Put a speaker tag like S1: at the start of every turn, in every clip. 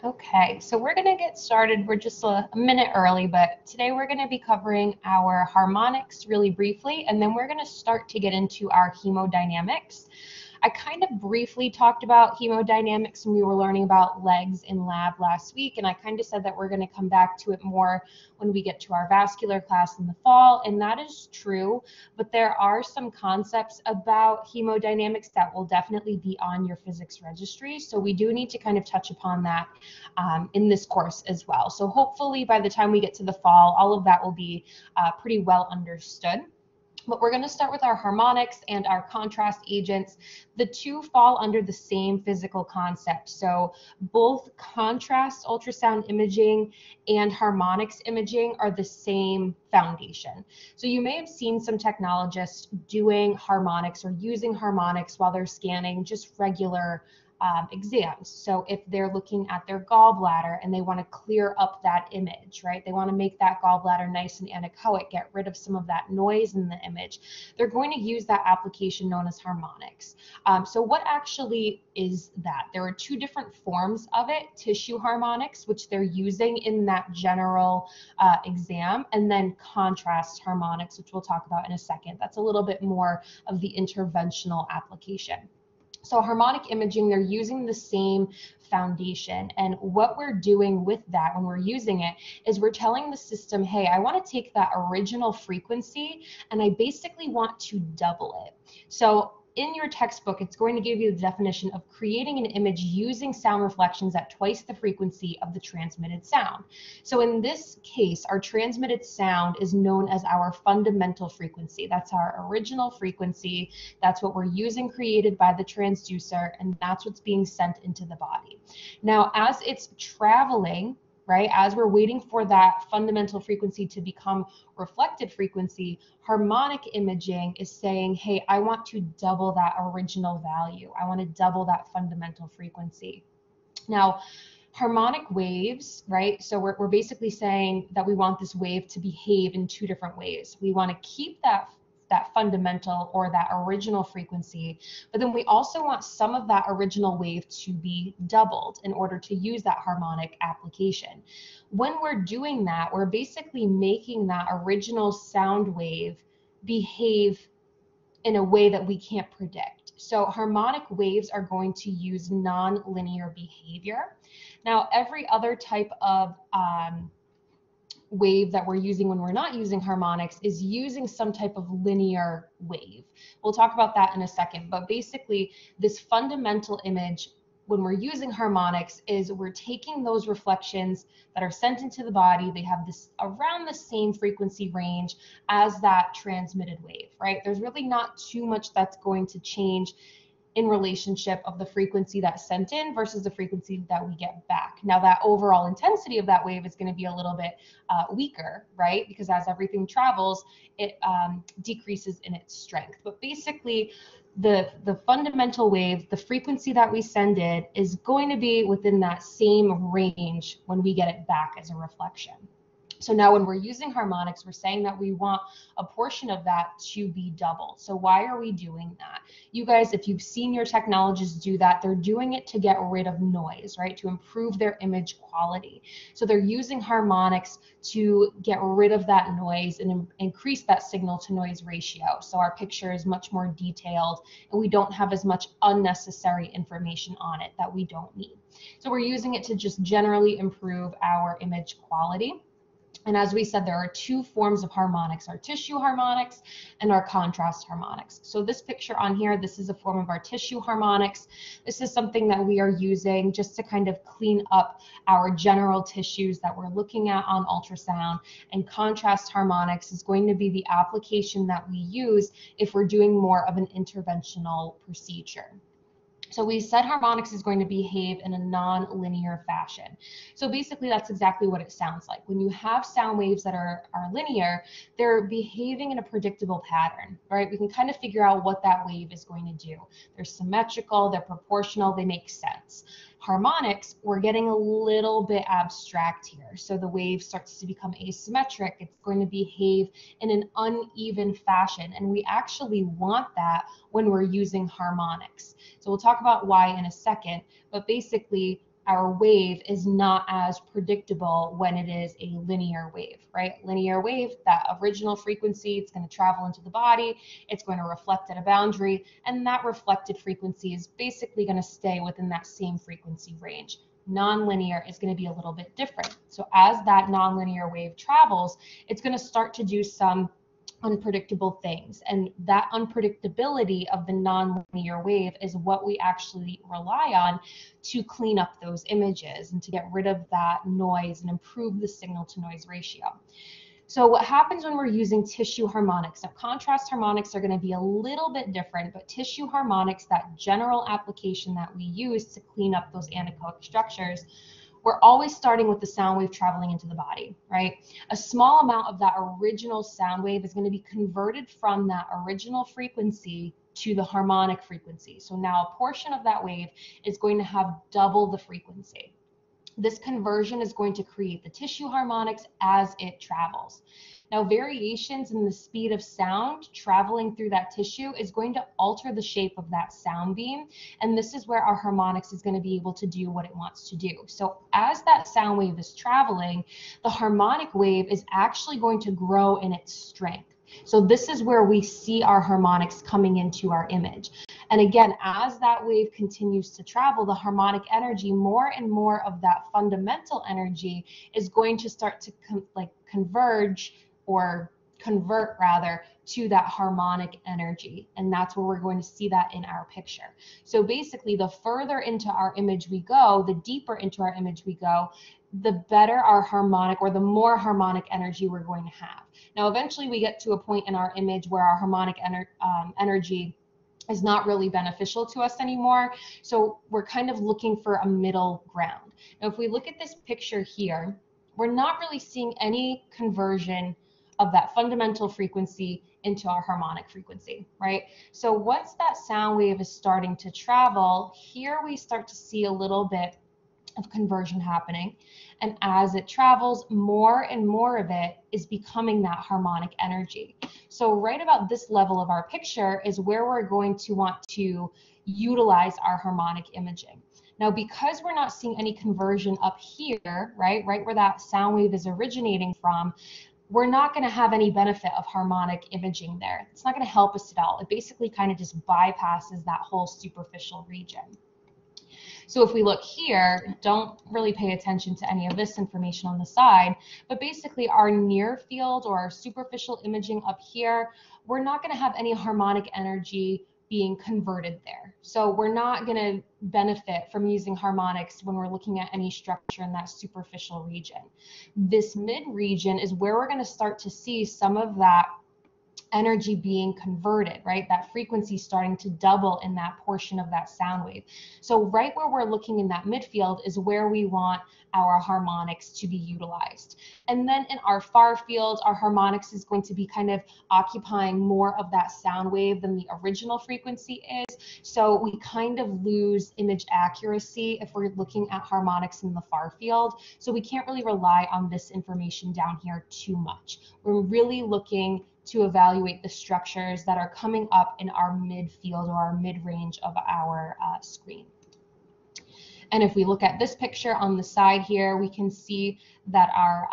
S1: Okay, so we're going to get started. We're just a minute early, but today we're going to be covering our harmonics really briefly, and then we're going to start to get into our hemodynamics. I kind of briefly talked about hemodynamics when we were learning about legs in lab last week, and I kind of said that we're going to come back to it more when we get to our vascular class in the fall, and that is true, but there are some concepts about hemodynamics that will definitely be on your physics registry, so we do need to kind of touch upon that in this course as well. So hopefully by the time we get to the fall, all of that will be pretty well understood. But we're going to start with our harmonics and our contrast agents. The two fall under the same physical concept. So both contrast ultrasound imaging and harmonics imaging are the same foundation. So you may have seen some technologists doing harmonics or using harmonics while they're scanning just regular exams. So if they're looking at their gallbladder and they want to clear up that image, right? They want to make that gallbladder nice and anechoic, get rid of some of that noise in the image. They're going to use that application known as harmonics. So what actually is that? There are two different forms of it: tissue harmonics, which they're using in that general exam, and then contrast harmonics, which we'll talk about in a second. That's a little bit more of the interventional application. So harmonic imaging, they're using the same foundation, and what we're doing with that when we're using it is we're telling the system, hey, I want to take that original frequency and I basically want to double it. So in your textbook, it's going to give you the definition of creating an image using sound reflections at twice the frequency of the transmitted sound. So in this case, our transmitted sound is known as our fundamental frequency. That's our original frequency. That's what we're using created by the transducer, and that's what's being sent into the body. Now, as it's traveling, right, as we're waiting for that fundamental frequency to become reflected frequency, harmonic imaging is saying, hey, I want to double that original value. I want to double that fundamental frequency. Now, harmonic waves, right? So we're basically saying that we want this wave to behave in two different ways. We want to keep that fundamental or that original frequency, but then we also want some of that original wave to be doubled in order to use that harmonic application. When we're doing that, we're basically making that original sound wave behave in a way that we can't predict. So harmonic waves are going to use non-linear behavior. Now, every other type of wave that we're using when we're not using harmonics is using some type of linear wave. We'll talk about that in a second, but basically this fundamental image when we're using harmonics is we're taking those reflections that are sent into the body. They have this around the same frequency range as that transmitted wave, right? There's really not too much that's going to change in relationship of the frequency that's sent in versus the frequency that we get back. Now that overall intensity of that wave is going to be a little bit weaker, right? Because as everything travels, it decreases in its strength. But basically, the fundamental wave, the frequency that we send in is going to be within that same range when we get it back as a reflection. So now when we're using harmonics, we're saying that we want a portion of that to be doubled. So why are we doing that? You guys, if you've seen your technologists do that, they're doing it to get rid of noise, right? To improve their image quality. So they're using harmonics to get rid of that noise and increase that signal to noise ratio. So our picture is much more detailed and we don't have as much unnecessary information on it that we don't need. So we're using it to just generally improve our image quality. And as we said, there are two forms of harmonics, our tissue harmonics and our contrast harmonics. So this picture on here, this is a form of our tissue harmonics. This is something that we are using just to kind of clean up our general tissues that we're looking at on ultrasound. And contrast harmonics is going to be the application that we use if we're doing more of an interventional procedure. So we said harmonics is going to behave in a non-linear fashion. So basically that's exactly what it sounds like. When you have sound waves that are linear, they're behaving in a predictable pattern, right? We can kind of figure out what that wave is going to do. They're symmetrical, they're proportional, they make sense. Harmonics, we're getting a little bit abstract here. So the wave starts to become asymmetric. It's going to behave in an uneven fashion. And we actually want that when we're using harmonics. So we'll talk about why in a second, but basically our wave is not as predictable when it is a linear wave, right? Linear wave, that original frequency, it's going to travel into the body, it's going to reflect at a boundary, and that reflected frequency is basically going to stay within that same frequency range. Nonlinear is going to be a little bit different. So as that nonlinear wave travels, it's going to start to do some unpredictable things, and that unpredictability of the nonlinear wave is what we actually rely on to clean up those images and to get rid of that noise and improve the signal to noise ratio. So what happens when we're using tissue harmonics? Now, contrast harmonics are going to be a little bit different, but tissue harmonics, that general application that we use to clean up those anechoic structures, we're always starting with the sound wave traveling into the body, right? A small amount of that original sound wave is going to be converted from that original frequency to the harmonic frequency. So now a portion of that wave is going to have double the frequency. This conversion is going to create the tissue harmonics as it travels. Now, variations in the speed of sound traveling through that tissue is going to alter the shape of that sound beam, and this is where our harmonics is going to be able to do what it wants to do. So as that sound wave is traveling, the harmonic wave is actually going to grow in its strength. So this is where we see our harmonics coming into our image. And again, as that wave continues to travel, the harmonic energy, more and more of that fundamental energy is going to start to converge, or convert rather, to that harmonic energy. And that's where we're going to see that in our picture. So basically, the further into our image we go, the deeper into our image we go, the better our harmonic, or the more harmonic energy we're going to have. Now, eventually we get to a point in our image where our harmonic energy is not really beneficial to us anymore. So we're kind of looking for a middle ground. Now, if we look at this picture here, we're not really seeing any conversion of that fundamental frequency into our harmonic frequency, right? So once that sound wave is starting to travel, here we start to see a little bit of conversion happening. And as it travels, more and more of it is becoming that harmonic energy. So right about this level of our picture is where we're going to want to utilize our harmonic imaging. Now, because we're not seeing any conversion up here, right where that sound wave is originating from, we're not going to have any benefit of harmonic imaging there. It's not going to help us at all. It basically kind of just bypasses that whole superficial region. So if we look here, don't really pay attention to any of this information on the side, but basically our near field or our superficial imaging up here, we're not going to have any harmonic energy being converted there. So we're not going to benefit from using harmonics when we're looking at any structure in that superficial region. This mid region is where we're going to start to see some of that energy being converted, right? That frequency starting to double in that portion of that sound wave. So right where we're looking in that midfield is where we want our harmonics to be utilized. And then in our far field, our harmonics is going to be kind of occupying more of that sound wave than the original frequency is. So we kind of lose image accuracy if we're looking at harmonics in the far field. So we can't really rely on this information down here too much. We're really looking to evaluate the structures that are coming up in our midfield or our mid-range of our screen. And if we look at this picture on the side here, we can see that our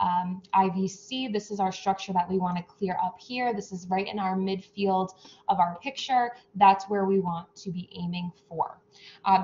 S1: IVC, this is our structure that we want to clear up here. This is right in our midfield of our picture. That's where we want to be aiming for.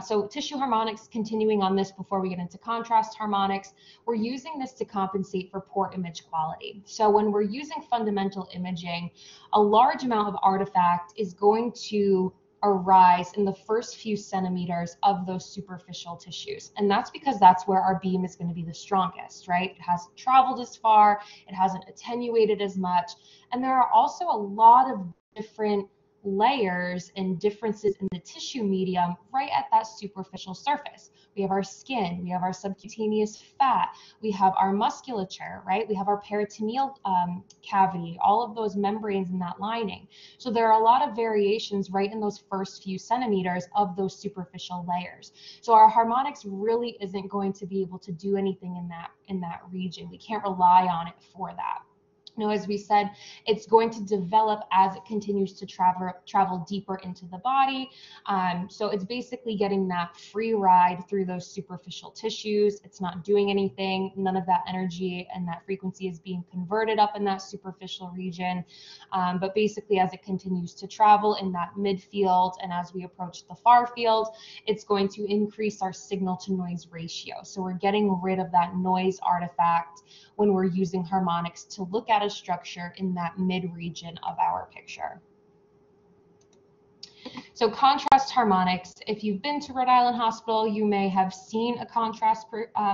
S1: So tissue harmonics, continuing on this before we get into contrast harmonics, we're using this to compensate for poor image quality. So when we're using fundamental imaging, a large amount of artifact is going to arise in the first few centimeters of those superficial tissues. And that's because that's where our beam is going to be the strongest, right? It hasn't traveled as far, it hasn't attenuated as much. And there are also a lot of different layers and differences in the tissue medium right at that superficial surface. We have our skin, we have our subcutaneous fat, we have our musculature, right? We have our peritoneal cavity, all of those membranes in that lining. So there are a lot of variations right in those first few centimeters of those superficial layers. So our harmonics really isn't going to be able to do anything in that region. We can't rely on it for that. Now, as we said, it's going to develop as it continues to travel deeper into the body. So it's basically getting that free ride through those superficial tissues. It's not doing anything. None of that energy and that frequency is being converted up in that superficial region. But basically, as it continues to travel in that midfield and as we approach the far field, it's going to increase our signal to noise ratio. So we're getting rid of that noise artifact when we're using harmonics to look at a structure in that mid region of our picture. So contrast harmonics, if you've been to Rhode Island Hospital, you may have seen a contrast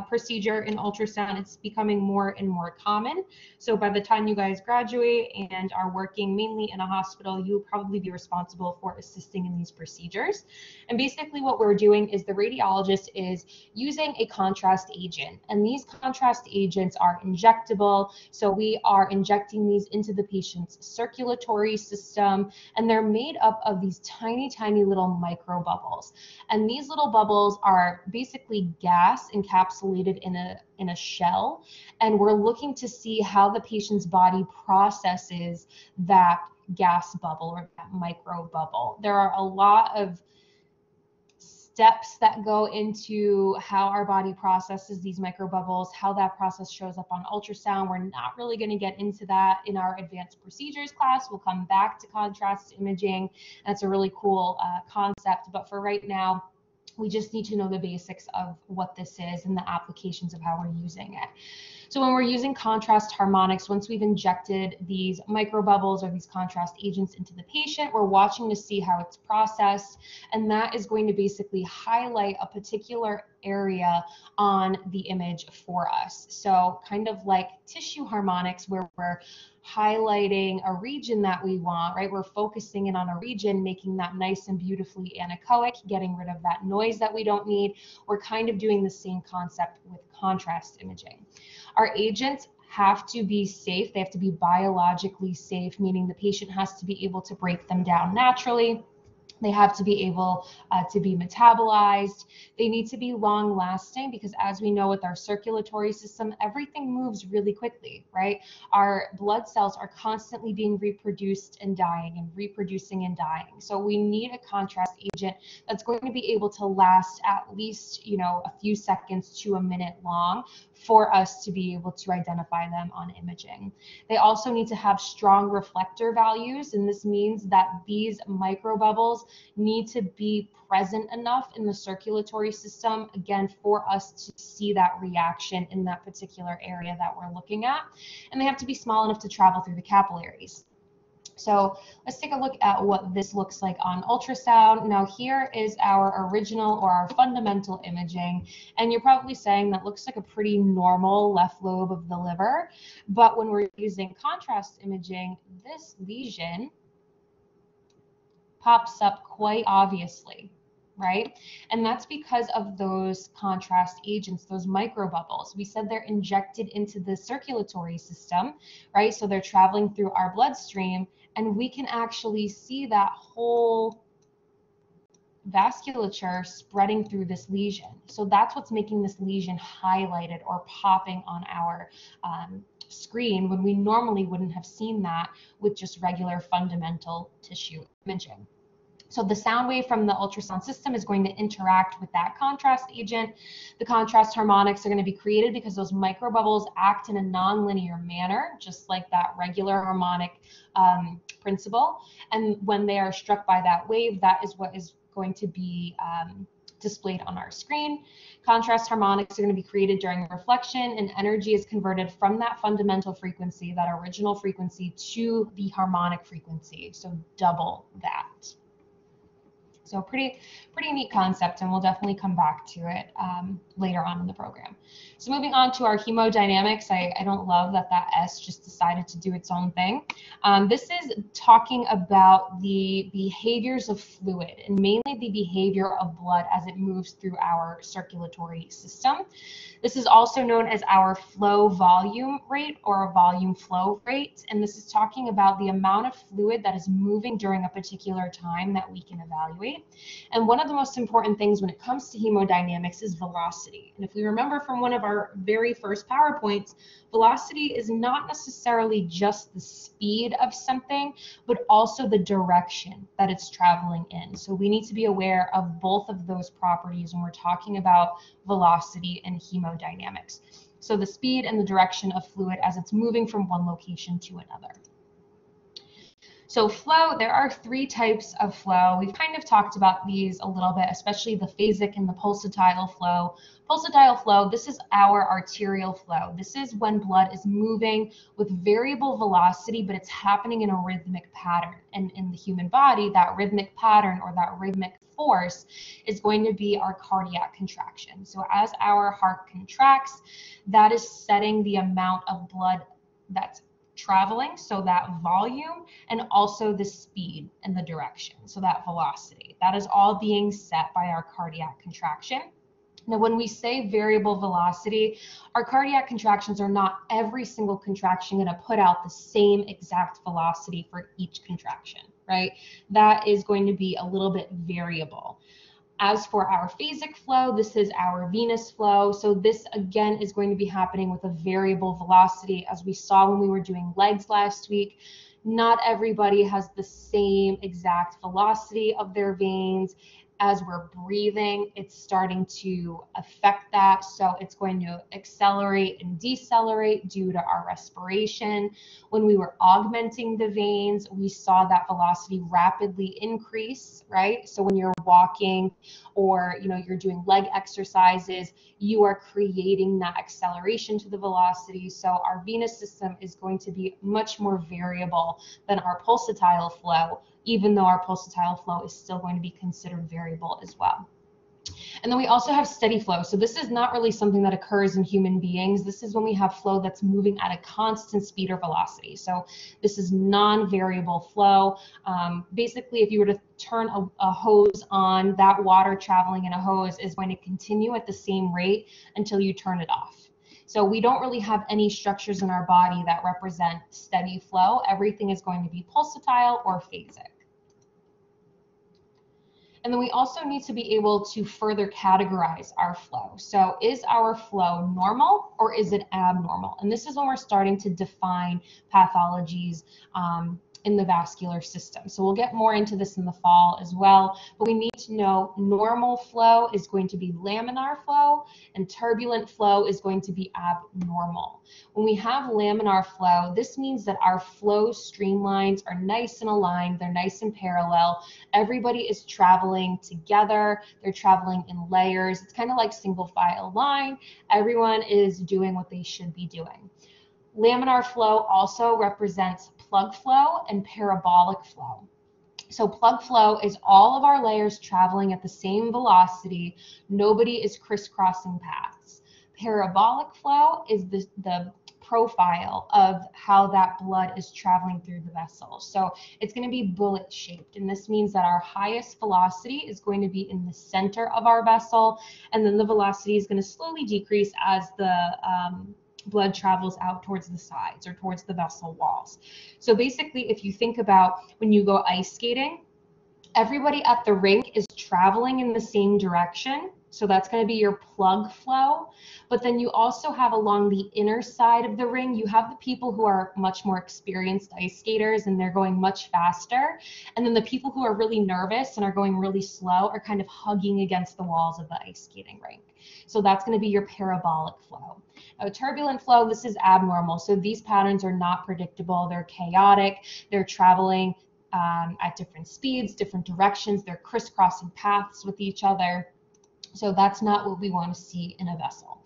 S1: procedure in ultrasound. It's becoming more and more common. So by the time you guys graduate and are working mainly in a hospital, you'll probably be responsible for assisting in these procedures. And basically what we're doing is the radiologist is using a contrast agent. And these contrast agents are injectable. So we are injecting these into the patient's circulatory system, and they're made up of these tiny little micro bubbles. And these little bubbles are basically gas encapsulated in a shell. And we're looking to see how the patient's body processes that gas bubble or that micro bubble. There are a lot of steps that go into how our body processes these microbubbles, how that process shows up on ultrasound. We're not really going to get into that in our advanced procedures class. We'll come back to contrast imaging. That's a really cool concept, but for right now, we just need to know the basics of what this is and the applications of how we're using it. So when we're using contrast harmonics, once we've injected these microbubbles or these contrast agents into the patient, we're watching to see how it's processed, and that is going to basically highlight a particular area on the image for us. So kind of like tissue harmonics, where we're highlighting a region that we want, right? We're focusing in on a region, making that nice and beautifully anechoic, getting rid of that noise that we don't need. We're kind of doing the same concept with contrast imaging. Our agents have to be safe. They have to be biologically safe, meaning the patient has to be able to break them down naturally. They have to be able to be metabolized. They need to be long lasting, because as we know with our circulatory system, everything moves really quickly, right? Our blood cells are constantly being reproduced and dying and reproducing and dying. So we need a contrast agent that's going to be able to last at least, a few seconds to a minute long for us to be able to identify them on imaging. They also need to have strong reflector values, and this means that these microbubbles need to be present enough in the circulatory system, again, for us to see that reaction in that particular area that we're looking at. And they have to be small enough to travel through the capillaries. So let's take a look at what this looks like on ultrasound. Now here is our original or our fundamental imaging, and you're probably saying that looks like a pretty normal left lobe of the liver, but when we're using contrast imaging, this lesion pops up quite obviously, right? And that's because of those contrast agents, those microbubbles. We said they're injected into the circulatory system, right? So they're traveling through our bloodstream, and we can actually see that whole vasculature spreading through this lesion. So that's what's making this lesion highlighted or popping on our screen, when we normally wouldn't have seen that with just regular fundamental tissue imaging. So the sound wave from the ultrasound system is going to interact with that contrast agent. The contrast harmonics are going to be created because those microbubbles act in a nonlinear manner, just like that regular harmonic principle. And when they are struck by that wave, that is what is going to be displayed on our screen. Contrast harmonics are going to be created during reflection, and energy is converted from that fundamental frequency, that original frequency, to the harmonic frequency. So double that. So pretty neat concept, and we'll definitely come back to it later on in the program. So moving on to our hemodynamics, I don't love that S just decided to do its own thing. This is talking about the behaviors of fluid, and mainly the behavior of blood as it moves through our circulatory system. This is also known as our flow volume rate or a volume flow rate. And this is talking about the amount of fluid that is moving during a particular time that we can evaluate. And one of the most important things when it comes to hemodynamics is velocity. And if we remember from one of our very first PowerPoints, velocity is not necessarily just the speed of something, but also the direction that it's traveling in. So we need to be aware of both of those properties when we're talking about velocity and hemodynamics. So the speed and the direction of fluid as it's moving from one location to another. So flow, there are three types of flow. We've kind of talked about these a little bit, especially the phasic and the pulsatile flow. Pulsatile flow, this is our arterial flow. This is when blood is moving with variable velocity, but it's happening in a rhythmic pattern. And in the human body, that rhythmic pattern or that rhythmic force is going to be our cardiac contraction. So as our heart contracts, that is setting the amount of blood that's traveling, so that volume, and also the speed and the direction, so that velocity. That is all being set by our cardiac contraction. Now, when we say variable velocity, our cardiac contractions are not every single contraction going to put out the same exact velocity for each contraction, right? That is going to be a little bit variable. As for our phasic flow, this is our venous flow. So this again is going to be happening with a variable velocity, as we saw when we were doing legs last week. Not everybody has the same exact velocity of their veins. As we're breathing, it's starting to affect that. So it's going to accelerate and decelerate due to our respiration. When we were augmenting the veins, we saw that velocity rapidly increase, right? So when you're walking or you're doing leg exercises, you are creating that acceleration to the velocity. So our venous system is going to be much more variable than our pulsatile flow, even though our pulsatile flow is still going to be considered variable as well. And then we also have steady flow. So this is not really something that occurs in human beings. This is when we have flow that's moving at a constant speed or velocity. So this is non-variable flow. Basically, if you were to turn a hose on, that water traveling in a hose is going to continue at the same rate until you turn it off. So we don't really have any structures in our body that represent steady flow. Everything is going to be pulsatile or phasic. And then we also need to be able to further categorize our flow. So is our flow normal or is it abnormal? And this is when we're starting to define pathologies in the vascular system. So we'll get more into this in the fall as well, but we need to know normal flow is going to be laminar flow and turbulent flow is going to be abnormal. When we have laminar flow, this means that our flow streamlines are nice and aligned, they're nice and parallel. Everybody is traveling together, they're traveling in layers. It's kind of like single file line. Everyone is doing what they should be doing. Laminar flow also represents plug flow and parabolic flow. So plug flow is all of our layers traveling at the same velocity. Nobody is crisscrossing paths. Parabolic flow is the profile of how that blood is traveling through the vessel. So it's going to be bullet shaped, and this means that our highest velocity is going to be in the center of our vessel, and then the velocity is going to slowly decrease as the blood travels out towards the sides or towards the vessel walls. So basically, if you think about when you go ice skating, everybody at the rink is traveling in the same direction. So that's going to be your plug flow. But then you also have along the inner side of the ring, you have the people who are much more experienced ice skaters and they're going much faster. And then the people who are really nervous and are going really slow are kind of hugging against the walls of the ice skating rink. So that's going to be your parabolic flow. Now, turbulent flow, this is abnormal. So these patterns are not predictable. They're chaotic. They're traveling at different speeds, different directions. They're crisscrossing paths with each other. So that's not what we want to see in a vessel.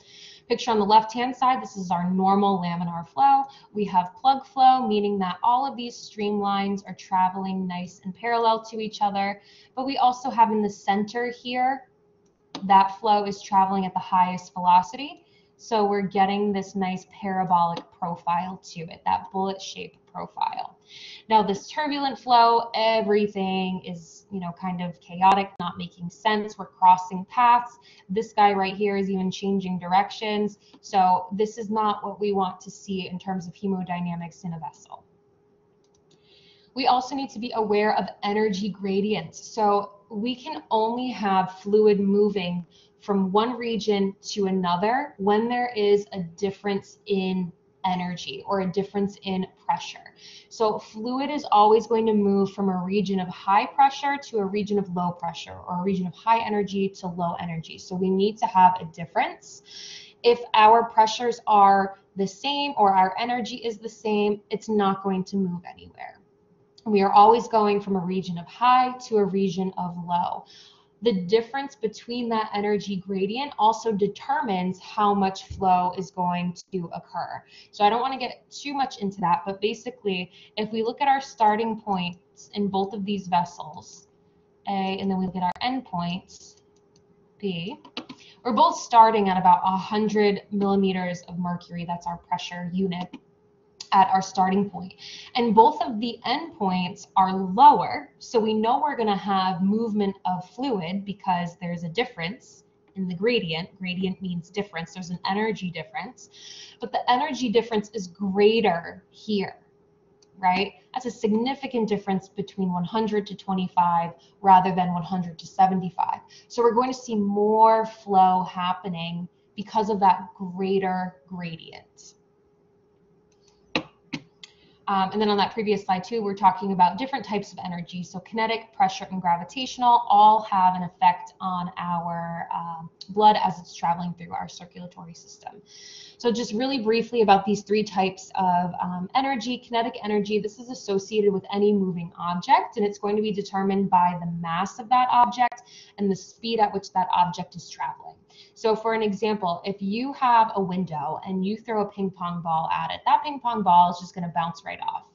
S1: Picture on the left-hand side, this is our normal laminar flow. We have plug flow, meaning that all of these streamlines are traveling nice and parallel to each other. But we also have in the center here, that flow is traveling at the highest velocity. So we're getting this nice parabolic profile to it, that bullet-shaped profile. Now this turbulent flow, everything is, kind of chaotic, not making sense. We're crossing paths. This guy right here is even changing directions. So this is not what we want to see in terms of hemodynamics in a vessel. We also need to be aware of energy gradients. So we can only have fluid moving from one region to another when there is a difference in energy or a difference in pressure. So fluid is always going to move from a region of high pressure to a region of low pressure, or a region of high energy to low energy. So we need to have a difference. If our pressures are the same or our energy is the same, it's not going to move anywhere. We are always going from a region of high to a region of low. The difference between that energy gradient also determines how much flow is going to occur. So I don't want to get too much into that, but basically, if we look at our starting points in both of these vessels, A, and then we look at our end points, B, we're both starting at about 100 millimeters of mercury. That's our pressure unit at our starting point. And both of the endpoints are lower, so we know we're going to have movement of fluid because there's a difference in the gradient. Gradient means difference. There's an energy difference, but the energy difference is greater here, right? That's a significant difference between 100 to 25 rather than 100 to 75. So we're going to see more flow happening because of that greater gradient. And then on that previous slide too, we're talking about different types of energy. So kinetic, pressure, and gravitational all have an effect on our blood as it's traveling through our circulatory system. So just really briefly about these three types of energy. Kinetic energy, this is associated with any moving object, and it's going to be determined by the mass of that object and the speed at which that object is traveling. So for an example, if you have a window and you throw a ping pong ball at it, that ping pong ball is just going to bounce right off.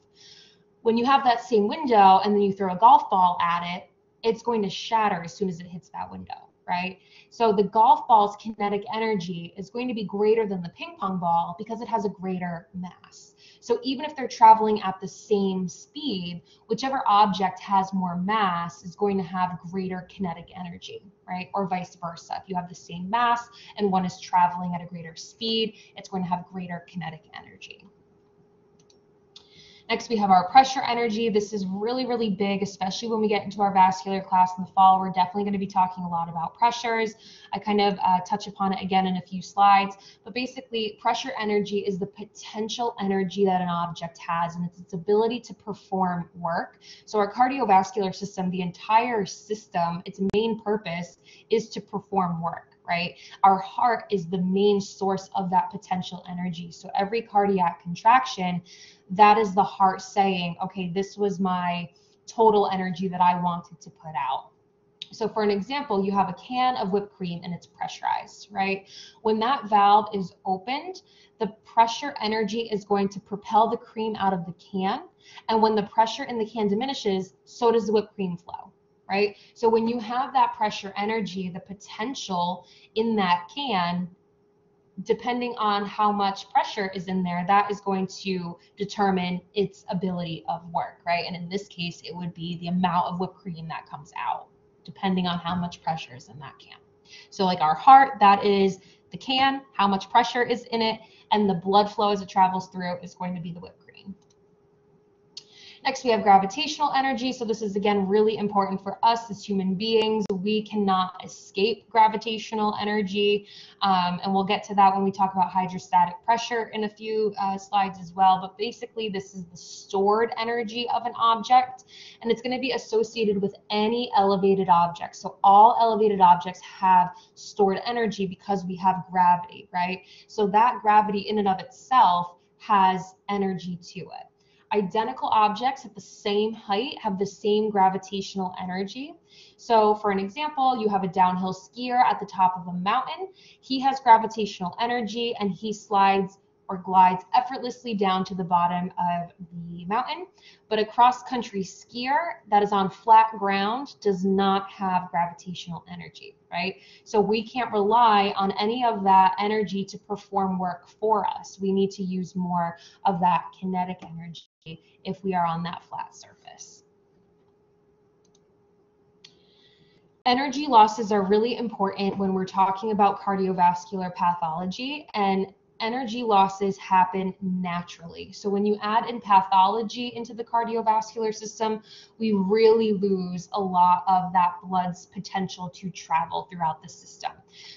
S1: When you have that same window and then you throw a golf ball at it, it's going to shatter as soon as it hits that window, right? So the golf ball's kinetic energy is going to be greater than the ping pong ball because it has a greater mass. So even if they're traveling at the same speed, whichever object has more mass is going to have greater kinetic energy, right? Or vice versa. If you have the same mass and one is traveling at a greater speed, it's going to have greater kinetic energy. Next, we have our pressure energy. This is really, really big, especially when we get into our vascular class in the fall. We're definitely going to be talking a lot about pressures. I kind of touch upon it again in a few slides, but basically pressure energy is the potential energy that an object has, and it's its ability to perform work. So our cardiovascular system, the entire system, its main purpose is to perform work. Right? Our heart is the main source of that potential energy. So every cardiac contraction, that is the heart saying, okay, this was my total energy that I wanted to put out. So for an example, you have a can of whipped cream and it's pressurized, right? When that valve is opened, the pressure energy is going to propel the cream out of the can. And when the pressure in the can diminishes, so does the whipped cream flow. Right? So when you have that pressure energy, the potential in that can, depending on how much pressure is in there, that is going to determine its ability of work, right? And in this case, it would be the amount of whipped cream that comes out, depending on how much pressure is in that can. So like our heart, that is the can, how much pressure is in it, and the blood flow as it travels through is going to be the whipped cream. Next, we have gravitational energy. So this is, again, really important for us as human beings. We cannot escape gravitational energy, and we'll get to that when we talk about hydrostatic pressure in a few slides as well. But basically, this is the stored energy of an object, and it's going to be associated with any elevated object. So all elevated objects have stored energy because we have gravity, right? So that gravity in and of itself has energy to it. Identical objects at the same height have the same gravitational energy. So for an example, you have a downhill skier at the top of a mountain. He has gravitational energy and he slides or glides effortlessly down to the bottom of the mountain. But a cross-country skier that is on flat ground does not have gravitational energy, right? So we can't rely on any of that energy to perform work for us. We need to use more of that kinetic energy if we are on that flat surface. Energy losses are really important when we're talking about cardiovascular pathology, and energy losses happen naturally. So when you add in pathology into the cardiovascular system, we really lose a lot of that blood's potential to travel throughout the system.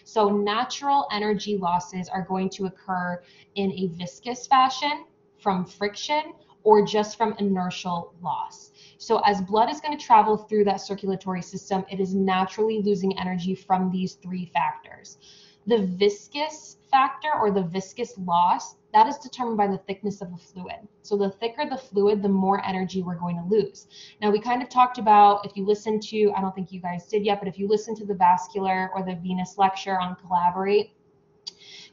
S1: So natural energy losses are going to occur in a viscous fashion, from friction, or just from inertial loss. So as blood is going to travel through that circulatory system, it is naturally losing energy from these three factors. The viscous factor, or the viscous loss, that is determined by the thickness of the fluid. So the thicker the fluid, the more energy we're going to lose. Now we kind of talked about, if you listen to, I don't think you guys did yet, but if you listen to the vascular or the venous lecture on Collaborate,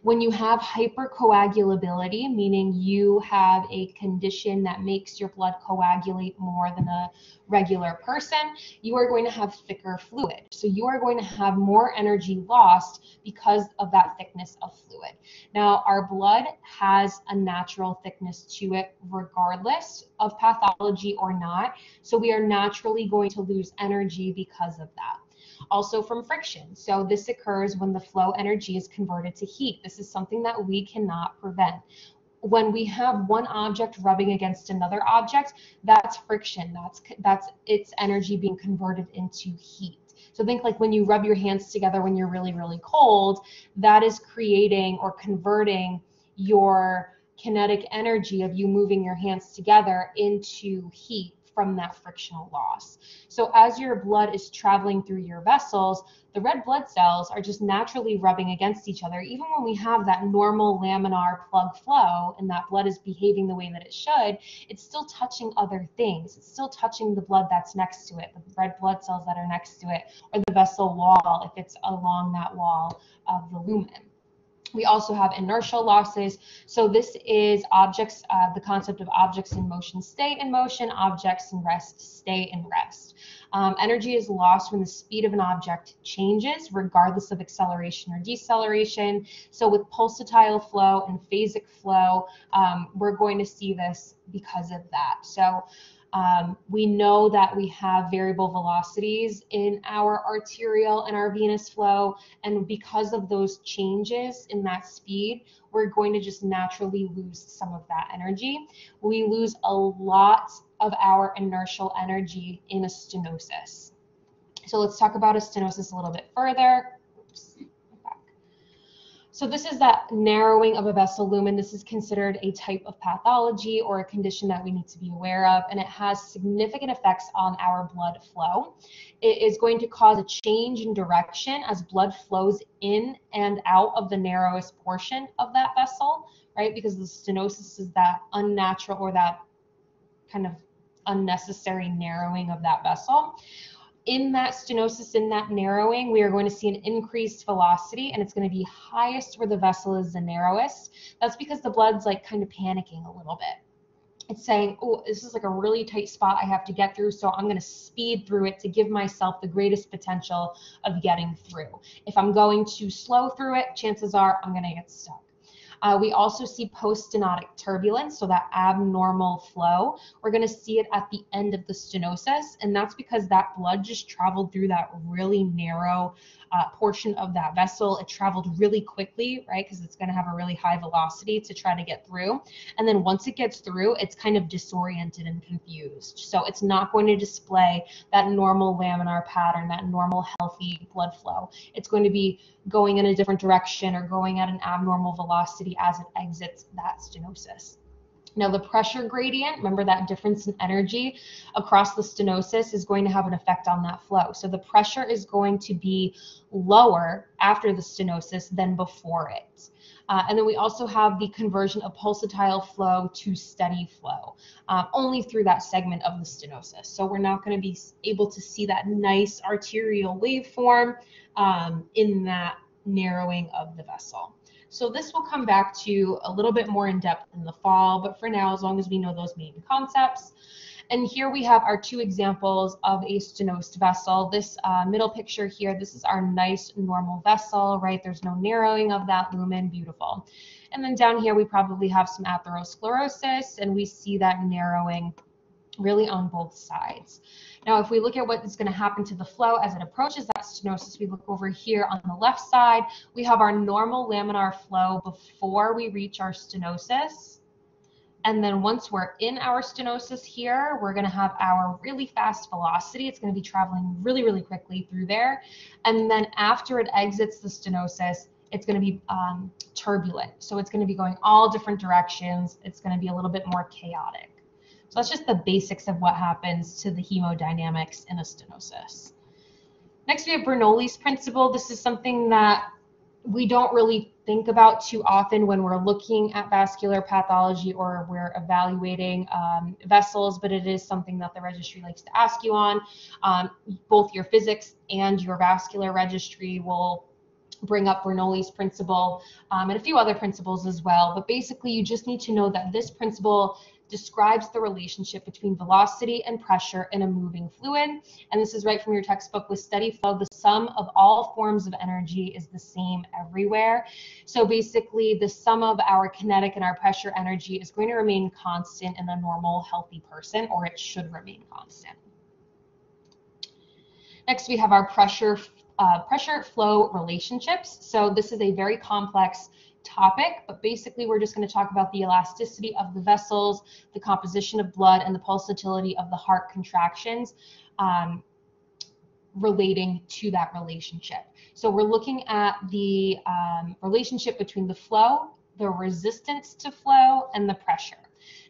S1: when you have hypercoagulability, meaning you have a condition that makes your blood coagulate more than a regular person, you are going to have thicker fluid. So you are going to have more energy lost because of that thickness of fluid. Now, our blood has a natural thickness to it regardless of pathology or not. So we are naturally going to lose energy because of that. Also from friction. So this occurs when the flow energy is converted to heat. This is something that we cannot prevent. When we have one object rubbing against another object, that's friction. That's its energy being converted into heat. So think like when you rub your hands together when you're really, really cold, that is creating or converting your kinetic energy of you moving your hands together into heat from that frictional loss. So as your blood is traveling through your vessels, the red blood cells are just naturally rubbing against each other. Even when we have that normal laminar plug flow and that blood is behaving the way that it should, it's still touching other things. It's still touching the blood that's next to it, the red blood cells that are next to it, or the vessel wall if it's along that wall of the lumen. We also have inertial losses. So this is objects, the concept of objects in motion stay in motion, objects in rest stay in rest. Energy is lost when the speed of an object changes, regardless of acceleration or deceleration. So with pulsatile flow and phasic flow, we're going to see this because of that. So we know that we have variable velocities in our arterial and our venous flow, and because of those changes in that speed, we're going to just naturally lose some of that energy. We lose a lot of our inertial energy in a stenosis. So let's talk about a stenosis a little bit further. Oops. So this is that narrowing of a vessel lumen. This is considered a type of pathology or a condition that we need to be aware of, and it has significant effects on our blood flow. It is going to cause a change in direction as blood flows in and out of the narrowest portion of that vessel, right? Because the stenosis is that unnatural or that kind of unnecessary narrowing of that vessel. In that stenosis, in that narrowing, we are going to see an increased velocity, and it's going to be highest where the vessel is the narrowest. That's because the blood's like kind of panicking a little bit. It's saying, oh, this is like a really tight spot I have to get through, so I'm going to speed through it to give myself the greatest potential of getting through. If I'm going to slow through it, chances are I'm going to get stuck. We also see post-stenotic turbulence, so that abnormal flow. We're going to see it at the end of the stenosis, and that's because that blood just traveled through that really narrow portion of that vessel. It traveled really quickly, right, because it's going to have a really high velocity to try to get through. And then once it gets through, it's kind of disoriented and confused. So it's not going to display that normal laminar pattern, that normal healthy blood flow. It's going to be going in a different direction or going at an abnormal velocity as it exits that stenosis. Now the pressure gradient, remember that difference in energy across the stenosis is going to have an effect on that flow. So the pressure is going to be lower after the stenosis than before it. And then we also have the conversion of pulsatile flow to steady flow, only through that segment of the stenosis. So we're not going to be able to see that nice arterial waveform in that narrowing of the vessel. So this will come back to a little bit more in depth in the fall, but for now, as long as we know those main concepts. And here we have our two examples of a stenosed vessel. This middle picture here, this is our nice normal vessel, right? There's no narrowing of that lumen, beautiful. And then down here, we probably have some atherosclerosis, and we see that narrowing really on both sides. Now, if we look at what is going to happen to the flow as it approaches that stenosis, we look over here on the left side, we have our normal laminar flow before we reach our stenosis. And then once we're in our stenosis here, we're going to have our really fast velocity. It's going to be traveling really, really quickly through there. And then after it exits the stenosis, it's going to be turbulent. So it's going to be going all different directions. It's going to be a little bit more chaotic. So that's just the basics of what happens to the hemodynamics in a stenosis. Next, we have Bernoulli's principle. This is something that we don't really think about too often when we're looking at vascular pathology or we're evaluating vessels, but it is something that the registry likes to ask you on. Both your physics and your vascular registry will bring up Bernoulli's principle and a few other principles as well. But basically, you just need to know that this principle describes the relationship between velocity and pressure in a moving fluid. And this is right from your textbook. With steady flow, the sum of all forms of energy is the same everywhere. So basically, the sum of our kinetic and our pressure energy is going to remain constant in a normal, healthy person, or it should remain constant. Next, we have our pressure flow relationships. So this is a very complex topic, but basically we're just going to talk about the elasticity of the vessels, the composition of blood, and the pulsatility of the heart contractions relating to that relationship. So we're looking at the relationship between the flow, the resistance to flow, and the pressure.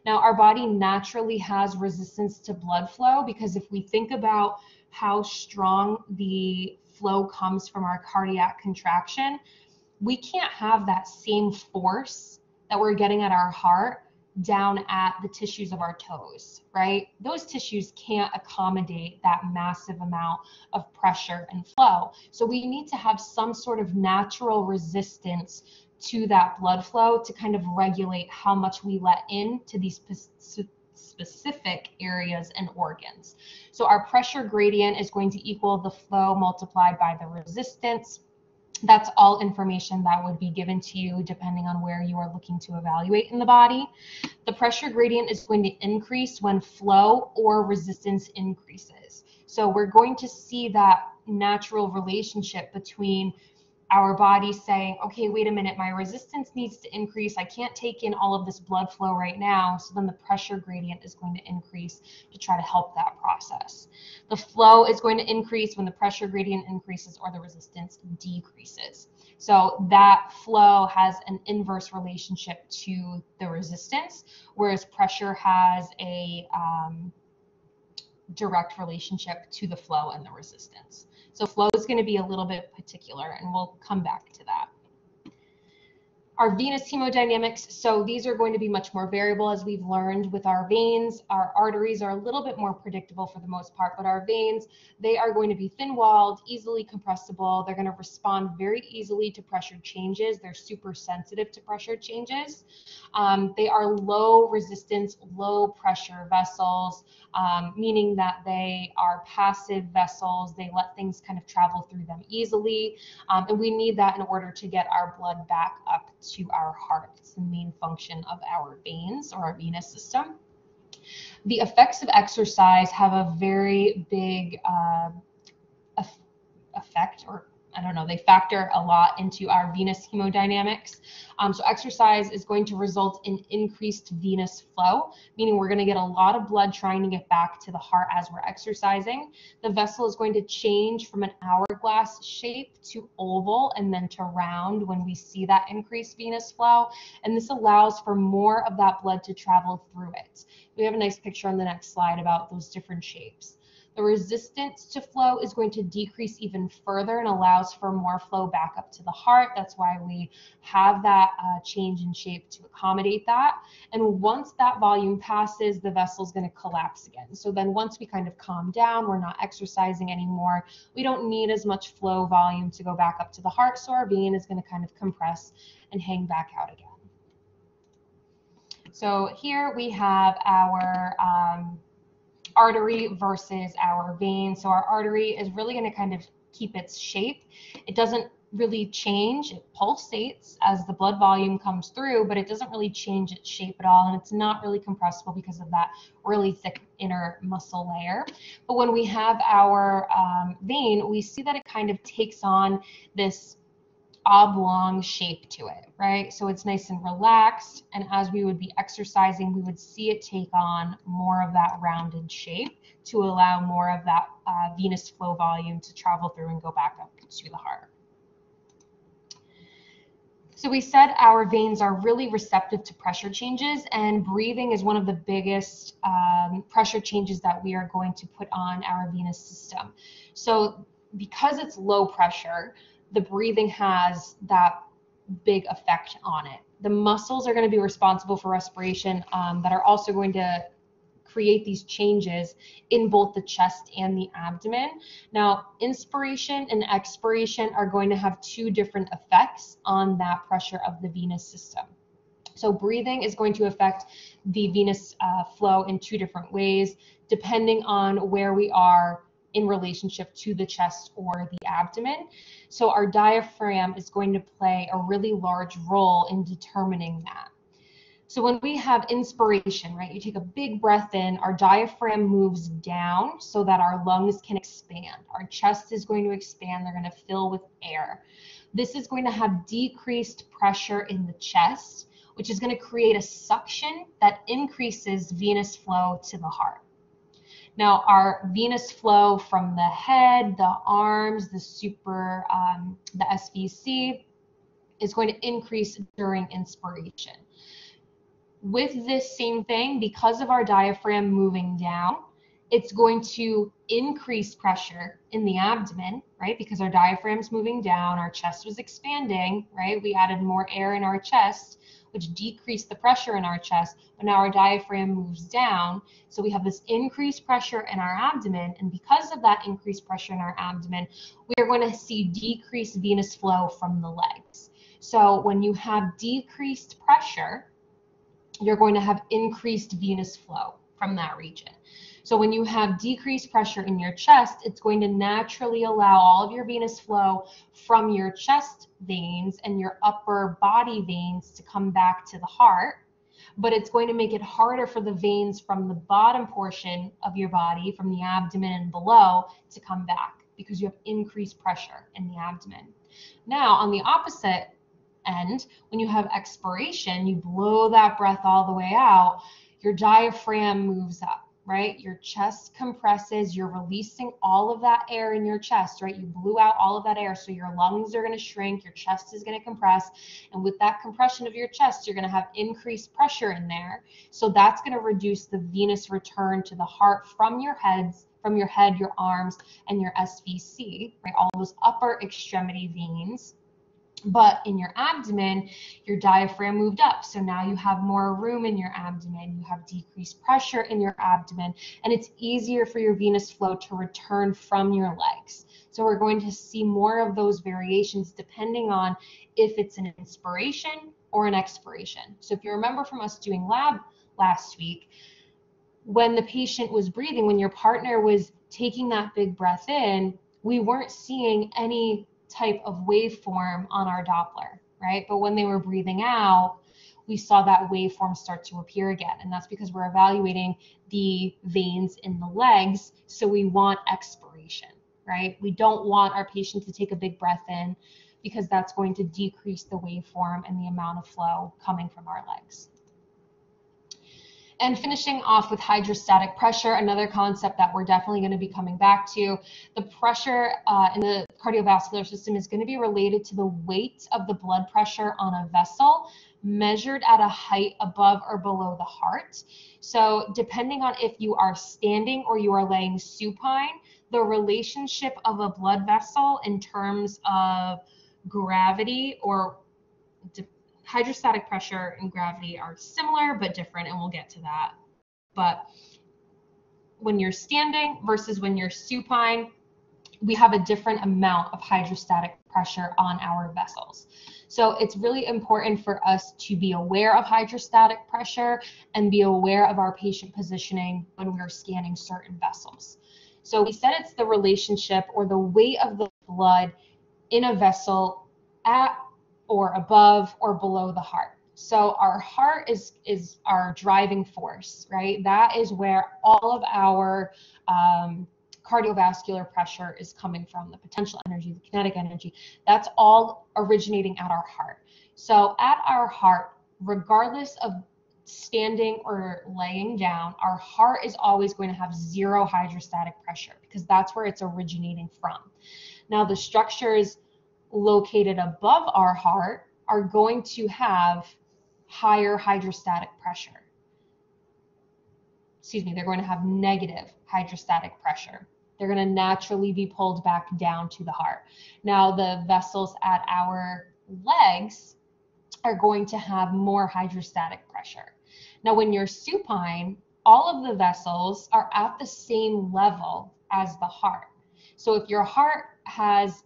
S1: Now, our body naturally has resistance to blood flow because if we think about how strong the flow comes from our cardiac contraction, we can't have that same force that we're getting at our heart down at the tissues of our toes, right? Those tissues can't accommodate that massive amount of pressure and flow. So we need to have some sort of natural resistance to that blood flow to kind of regulate how much we let in to these specific areas and organs. So our pressure gradient is going to equal the flow multiplied by the resistance. That's all information that would be given to you depending on where you are looking to evaluate in the body. The pressure gradient is going to increase when flow or resistance increases. So we're going to see that natural relationship between our body saying, okay, wait a minute, my resistance needs to increase. I can't take in all of this blood flow right now. So then the pressure gradient is going to increase to try to help that process. The flow is going to increase when the pressure gradient increases or the resistance decreases. So that flow has an inverse relationship to the resistance, whereas pressure has a direct relationship to the flow and the resistance. So flow is going to be a little bit particular, and we'll come back to that. Our venous hemodynamics, so these are going to be much more variable as we've learned with our veins. Our arteries are a little bit more predictable for the most part, but our veins, they are going to be thin-walled, easily compressible. They're going to respond very easily to pressure changes. They're super sensitive to pressure changes. They are low resistance, low pressure vessels, meaning that they are passive vessels. They let things kind of travel through them easily, and we need that in order to get our blood back up to our heart. It's the main function of our veins or our venous system. The effects of exercise have a very big effect, or I don't know, they factor a lot into our venous hemodynamics. So exercise is going to result in increased venous flow, meaning we're going to get a lot of blood trying to get back to the heart as we're exercising. The vessel is going to change from an hourglass shape to oval and then to round when we see that increased venous flow. And this allows for more of that blood to travel through it. We have a nice picture on the next slide about those different shapes. the resistance to flow is going to decrease even further and allows for more flow back up to the heart. That's why we have that change in shape to accommodate that. And once that volume passes, the vessel is going to collapse again. So then once we kind of calm down, we're not exercising anymore, we don't need as much flow volume to go back up to the heart, so our vein is going to kind of compress and hang back out again. So here we have our artery versus our vein. So our artery is really going to kind of keep its shape. It doesn't really change. It pulsates as the blood volume comes through, but it doesn't really change its shape at all, and it's not really compressible because of that really thick inner muscle layer. But when we have our vein, we see that it kind of takes on this oblong shape to it, right? So it's nice and relaxed, and as we would be exercising, we would see it take on more of that rounded shape to allow more of that venous flow volume to travel through and go back up to the heart. So we said our veins are really receptive to pressure changes, and breathing is one of the biggest pressure changes that we are going to put on our venous system. So because it's low pressure, the breathing has that big effect on it. The muscles are going to be responsible for respiration that are also going to create these changes in both the chest and the abdomen. Now, inspiration and expiration are going to have two different effects on that pressure of the venous system. So breathing is going to affect the venous flow in two different ways, depending on where we are in relationship to the chest or the abdomen. So our diaphragm is going to play a really large role in determining that. So when we have inspiration, right, you take a big breath in, our diaphragm moves down so that our lungs can expand. Our chest is going to expand, they're going to fill with air. This is going to have decreased pressure in the chest, which is going to create a suction that increases venous flow to the heart. Now, our venous flow from the head, the arms, the SVC is going to increase during inspiration. With this same thing, because of our diaphragm moving down, it's going to increase pressure in the abdomen, right? Because our diaphragm's moving down, our chest was expanding, right? We added more air in our chest, which decreased the pressure in our chest, but now our diaphragm moves down. So we have this increased pressure in our abdomen, and because of that increased pressure in our abdomen, we are going to see decreased venous flow from the legs. So when you have decreased pressure, you're going to have increased venous flow from that region. So when you have decreased pressure in your chest, it's going to naturally allow all of your venous flow from your chest veins and your upper body veins to come back to the heart, but it's going to make it harder for the veins from the bottom portion of your body, from the abdomen and below, to come back because you have increased pressure in the abdomen. Now, on the opposite end, when you have expiration, you blow that breath all the way out, your diaphragm moves up, right? Your chest compresses, you're releasing all of that air in your chest, right? You blew out all of that air, so your lungs are going to shrink, your chest is going to compress, and with that compression of your chest, you're going to have increased pressure in there. So that's going to reduce the venous return to the heart from your head, your arms, and your SVC, right? All those upper extremity veins. But in your abdomen, your diaphragm moved up. So now you have more room in your abdomen. You have decreased pressure in your abdomen, and it's easier for your venous flow to return from your legs. So we're going to see more of those variations depending on if it's an inspiration or an expiration. So if you remember from us doing lab last week, when the patient was breathing, when your partner was taking that big breath in, we weren't seeing any type of waveform on our Doppler, right? But when they were breathing out, we saw that waveform start to appear again. And that's because we're evaluating the veins in the legs. So we want expiration, right? We don't want our patient to take a big breath in because that's going to decrease the waveform and the amount of flow coming from our legs. And finishing off with hydrostatic pressure, another concept that we're definitely going to be coming back to. The pressure in the cardiovascular system is going to be related to the weight of the blood pressure on a vessel measured at a height above or below the heart. So depending on if you are standing or you are laying supine, the relationship of a blood vessel in terms of gravity or hydrostatic pressure and gravity are similar but different, and we'll get to that. But when you're standing versus when you're supine, we have a different amount of hydrostatic pressure on our vessels. So it's really important for us to be aware of hydrostatic pressure and be aware of our patient positioning when we're scanning certain vessels. So we said it's the relationship or the weight of the blood in a vessel at or above or below the heart. So our heart is our driving force, right? That is where all of our cardiovascular pressure is coming from, the potential energy, the kinetic energy. That's all originating at our heart. So at our heart, regardless of standing or laying down, our heart is always going to have zero hydrostatic pressure because that's where it's originating from. Now, the structures located above our heart are going to have higher hydrostatic pressure. They're going to have negative hydrostatic pressure. They're going to naturally be pulled back down to the heart. Now, the vessels at our legs are going to have more hydrostatic pressure. Now, when you're supine, all of the vessels are at the same level as the heart. So if your heart has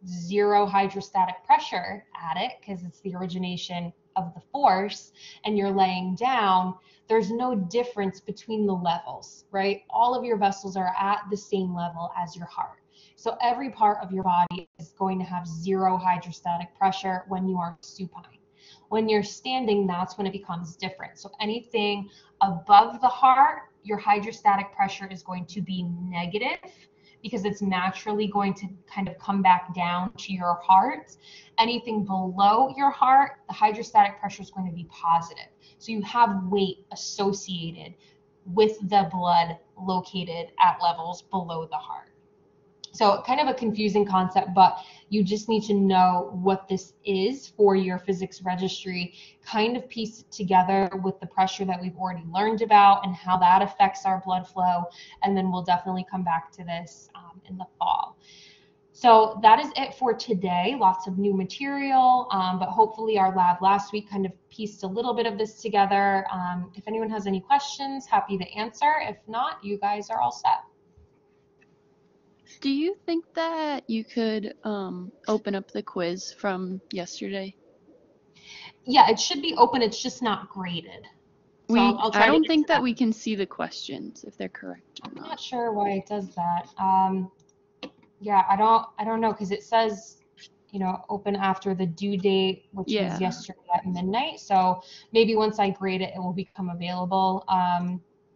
S1: zero hydrostatic pressure at it, because it's the origination of the force, and you're laying down, there's no difference between the levels, right? All of your vessels are at the same level as your heart. So every part of your body is going to have zero hydrostatic pressure when you are supine. When you're standing, that's when it becomes different. So anything above the heart, your hydrostatic pressure is going to be negative because it's naturally going to kind of come back down to your heart. Anything below your heart, the hydrostatic pressure is going to be positive. So you have weight associated with the blood located at levels below the heart. So kind of a confusing concept, but you just need to know what this is for your physics registry, kind of piece it together with the pressure that we've already learned about and how that affects our blood flow. And then we'll definitely come back to this in the fall. So that is it for today. Lots of new material, but hopefully our lab last week kind of pieced a little bit of this together. If anyone has any questions, happy to answer. If not, you guys are all set.
S2: Do you think that you could open up the quiz from yesterday?
S1: Yeah, it should be open. It's just not graded. So I'll try
S2: I don't
S1: to
S2: think that we can see the questions if they're correct or not.
S1: I'm not sure why it does that. Yeah, I don't know, because it says, open after the due date, which was yesterday at midnight. So maybe once I grade it, it will become available.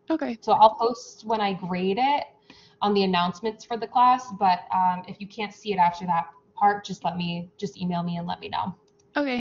S2: Okay.
S1: So I'll post when I grade it on the announcements for the class. But if you can't see it after that part, just email me and let me know.
S2: Okay.